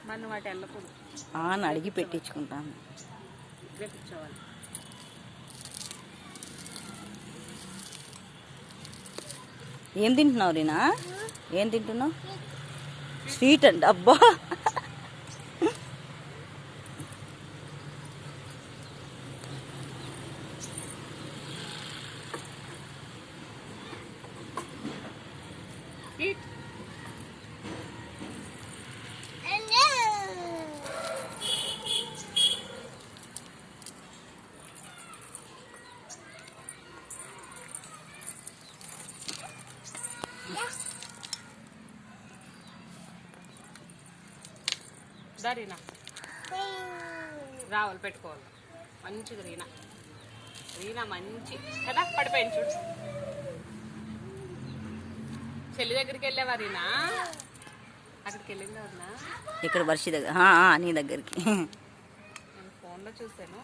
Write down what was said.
మనం వాటి వెళ్ళకూడదు. అని అడిగి పెట్టించుకుంటాను. కూర్చోవాలి. ఏం తింటున్నావు రీనా? ఏం తింటున్నావు? స్వీట్ అంట. అబ్బా రీనా రావాలి పెట్టుకోవాలి మంచిగా. రీనా రీనా మంచి కదా. పడిపోయింది చూడు. చెల్లి దగ్గరికి వెళ్ళావా రీనా? అక్కడికి వెళ్ళిందా వదినా? ఇక్కడ వర్షి దగ్గర, నీ దగ్గరికి. నేను ఫోన్లో చూసాను.